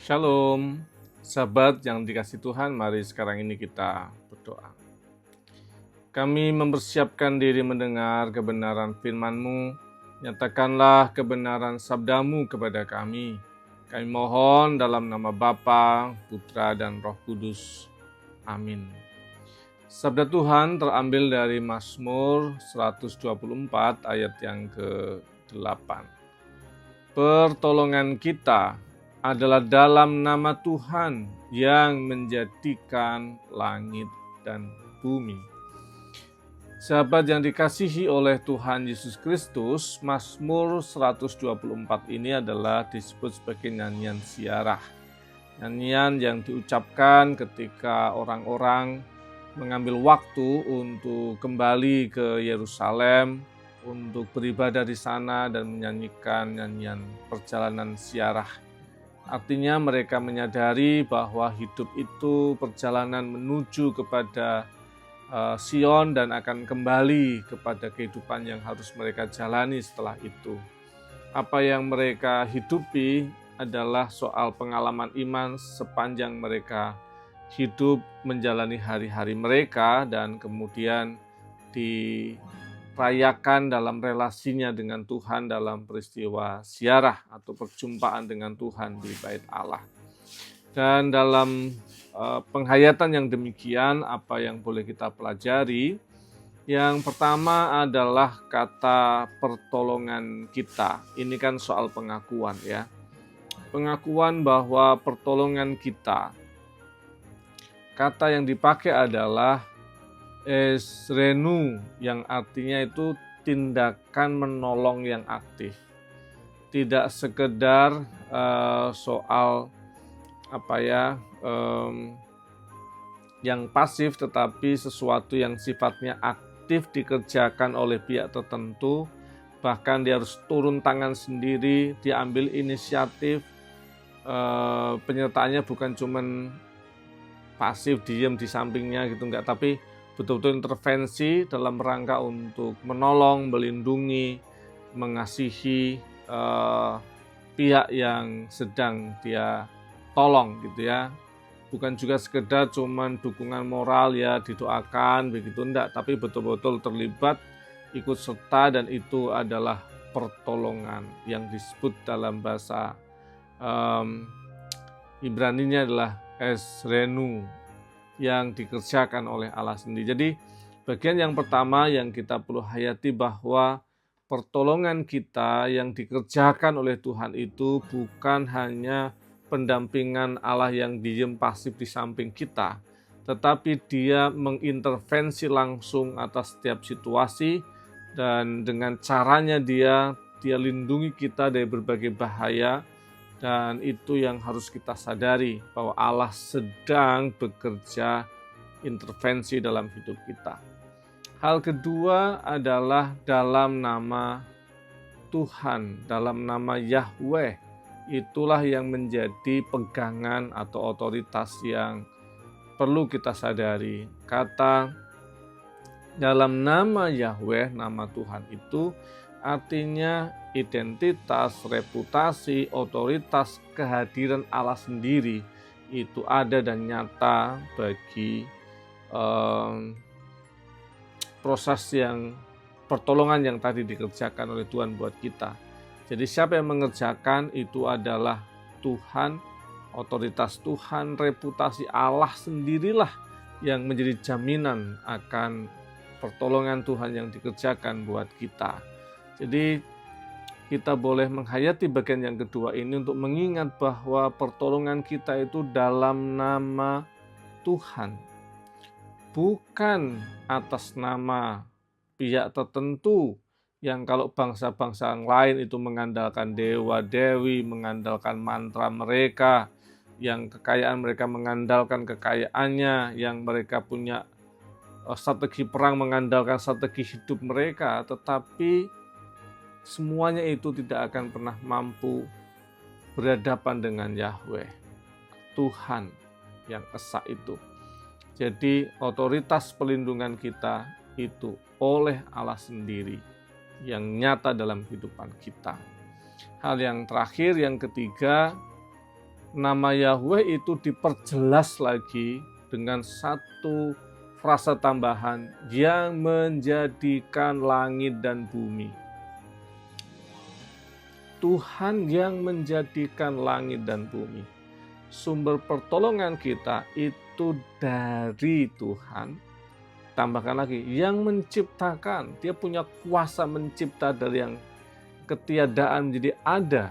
Shalom, sahabat yang dikasih Tuhan, mari sekarang ini kita berdoa. Kami mempersiapkan diri mendengar kebenaran firman-Mu, nyatakanlah kebenaran sabda-Mu kepada kami. Kami mohon dalam nama Bapa, Putra, dan Roh Kudus. Amin. Sabda Tuhan terambil dari Mazmur 124 ayat yang ke-8. Pertolongan kita adalah dalam nama Tuhan yang menjadikan langit dan bumi. Sahabat yang dikasihi oleh Tuhan Yesus Kristus, Mazmur 124 ini adalah disebut sebagai nyanyian ziarah. Nyanyian yang diucapkan ketika orang-orang mengambil waktu untuk kembali ke Yerusalem, untuk beribadah di sana dan menyanyikan nyanyian perjalanan ziarah. Artinya mereka menyadari bahwa hidup itu perjalanan menuju kepada Sion dan akan kembali kepada kehidupan yang harus mereka jalani setelah itu. Apa yang mereka hidupi adalah soal pengalaman iman sepanjang mereka hidup menjalani hari-hari mereka dan kemudian dirayakan dalam relasinya dengan Tuhan dalam peristiwa ziarah atau perjumpaan dengan Tuhan di Bait Allah. Dan dalam penghayatan yang demikian, apa yang boleh kita pelajari? Yang pertama adalah kata pertolongan kita. Ini kan soal pengakuan ya. Pengakuan bahwa pertolongan kita. Kata yang dipakai adalah esrenu, yang artinya itu tindakan menolong yang aktif. Tidak sekedar soal yang pasif, tetapi sesuatu yang sifatnya aktif dikerjakan oleh pihak tertentu. Bahkan dia harus turun tangan sendiri, dia ambil inisiatif. Penyertaannya bukan cuman pasif diam di sampingnya gitu, enggak, tapi betul-betul intervensi dalam rangka untuk menolong, melindungi, mengasihi pihak yang sedang dia tolong gitu ya. Bukan juga sekedar cuman dukungan moral ya, didoakan begitu, enggak, tapi betul-betul terlibat, ikut serta, dan itu adalah pertolongan yang disebut dalam bahasa Ibrani-nya adalah esrenu, yang dikerjakan oleh Allah sendiri. Jadi bagian yang pertama yang kita perlu hayati bahwa pertolongan kita yang dikerjakan oleh Tuhan itu bukan hanya pendampingan Allah yang diem pasif di samping kita, tetapi dia mengintervensi langsung atas setiap situasi, dan dengan caranya dia lindungi kita dari berbagai bahaya. Dan itu yang harus kita sadari, bahwa Allah sedang bekerja intervensi dalam hidup kita. Hal kedua adalah dalam nama Tuhan, dalam nama Yahweh. Itulah yang menjadi pegangan atau otoritas yang perlu kita sadari. Kata dalam nama Yahweh, nama Tuhan itu artinya identitas, reputasi, otoritas, kehadiran Allah sendiri itu ada dan nyata bagi proses yang pertolongan yang tadi dikerjakan oleh Tuhan buat kita. Jadi siapa yang mengerjakan itu adalah Tuhan, otoritas Tuhan, reputasi Allah sendirilah yang menjadi jaminan akan pertolongan Tuhan yang dikerjakan buat kita. Jadi kita boleh menghayati bagian yang kedua ini untuk mengingat bahwa pertolongan kita itu dalam nama Tuhan, bukan atas nama pihak tertentu yang kalau bangsa-bangsa yang lain itu mengandalkan dewa-dewi, mengandalkan mantra mereka, yang kekayaan mereka mengandalkan kekayaannya, yang mereka punya strategi perang mengandalkan strategi hidup mereka, tetapi semuanya itu tidak akan pernah mampu berhadapan dengan Yahweh, Tuhan yang esa itu. Jadi otoritas pelindungan kita itu oleh Allah sendiri yang nyata dalam kehidupan kita. Hal yang terakhir, yang ketiga, nama Yahweh itu diperjelas lagi dengan satu frasa tambahan, yang menjadikan langit dan bumi. Tuhan yang menjadikan langit dan bumi. Sumber pertolongan kita itu dari Tuhan. Tambahkan lagi, yang menciptakan, dia punya kuasa mencipta dari yang ketiadaan menjadi ada.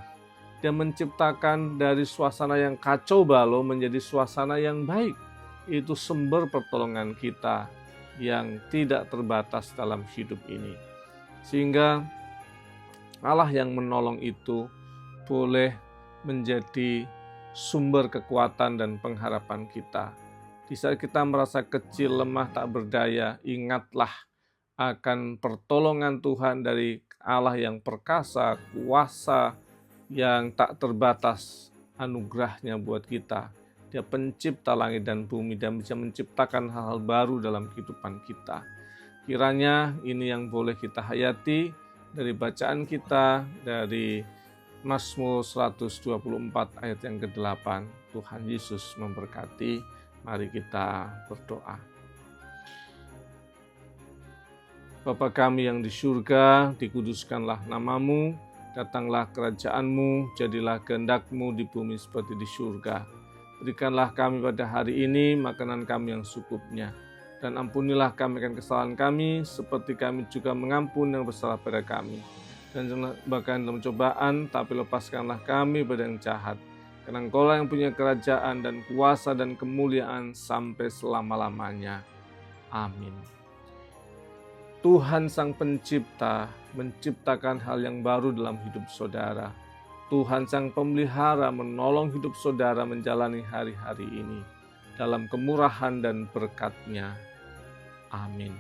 Dia menciptakan dari suasana yang kacau balau menjadi suasana yang baik. Itu sumber pertolongan kita yang tidak terbatas dalam hidup ini. Sehingga Allah yang menolong itu boleh menjadi sumber kekuatan dan pengharapan kita. Di saat kita merasa kecil, lemah, tak berdaya, ingatlah akan pertolongan Tuhan dari Allah yang perkasa, kuasa yang tak terbatas anugerahnya buat kita. Dia pencipta langit dan bumi dan bisa menciptakan hal-hal baru dalam kehidupan kita. Kiranya ini yang boleh kita hayati dari bacaan kita dari Mazmur 124 ayat yang ke-8. Tuhan Yesus memberkati. Mari kita berdoa. Bapa kami yang di surga, dikuduskanlah namamu, datanglah kerajaan-Mu, jadilah kehendak-Mu di bumi seperti di surga. Berikanlah kami pada hari ini makanan kami yang secukupnya, dan ampunilah kami akan kesalahan kami, seperti kami juga mengampuni yang bersalah pada kami. Dan jangan bahkan dalam cobaan, tapi lepaskanlah kami pada yang jahat. Karena Engkaulah yang punya kerajaan dan kuasa dan kemuliaan sampai selama-lamanya. Amin. Tuhan Sang Pencipta menciptakan hal yang baru dalam hidup saudara. Tuhan Sang Pemelihara menolong hidup saudara menjalani hari-hari ini dalam kemurahan dan berkat-Nya. Amin.